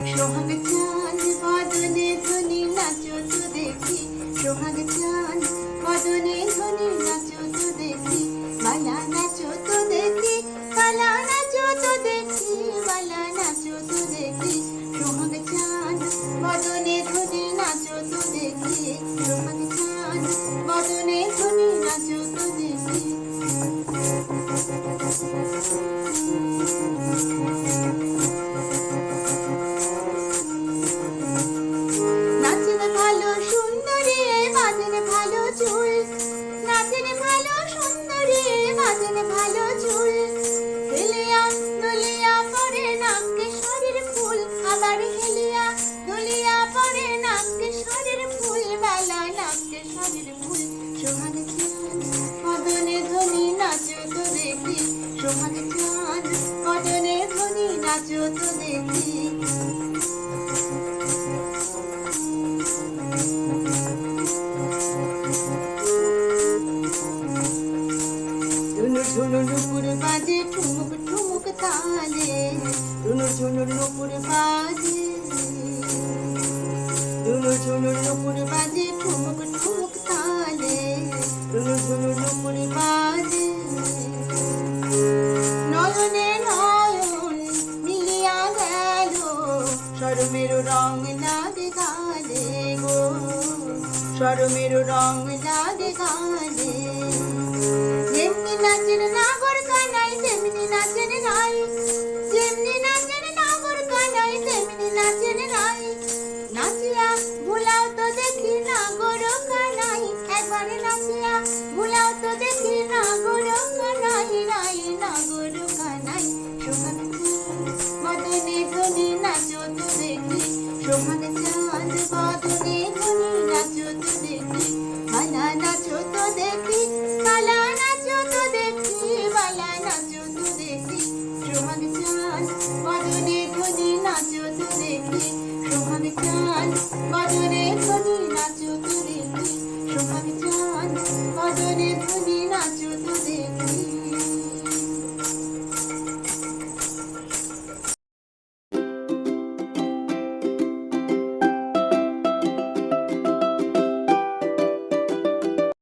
সোহাগ চাঁদ বদনে ধ্বনি নাচো তো দেখি, সোহাগ চাঁদ বদনে ধ্বনি নাচো তো দেখি, বালা নাচো তো দেখি, বালা নাচো তো দেখি, বালা নাচো তো দেখি, সোহাগ চাঁদ বদনে ধ্বনি নাচো তো দেখি, সোহাগ চাঁদ বদনে ধ্বনি নাচো তো দেখি। নাচেন ভালো সুন্দরী বাঁধেন ভালো চুল, নাচেন ভালো সুন্দরী বাঁধেন ভালো চুল, হেলিয়া দুলিয়া পরে নাকে শরীর ফুল, আবার হেলিয়া দুলিয়া পরে নাকে শরীর ফুল, বেলা নাকে শরীর ফুল। সোহাগ চাঁদ বদনে ধ্বনি নাচো তো দেখি, সোহাগ চাঁদ বদনে ধ্বনি নাচো তো দেখি। ঝুনুর নুপুর বাজে ঠুমুক ঠুমুক তালে, ঝুনুর নুপুর বাজে, ঝুনুর নুপুর বাজে ঠুমুক ঠুমুক তালে, ঝুনুর নুপুর বাজে। নয়নে নয়ন মিলিয়া গেল, শরমের রং লাগে গালে গো, শরমের রং লাগে গালে। যেমনি নাচের নাগর কানাই তেমনি নাচের রাই, যেমনি নাচের নাগর কানাই তেমনি নাচের রাই, নাচিয়া ভুলাও তো দেখি নাগর কানাই, একবারে নাচিয়া ভুলাও তো দেখি নাগর কানাই, রাই নাগর কানাই। সোহাগ চাঁদ বদনে ধ্বনি নাচো তো দেখি, সোহাগ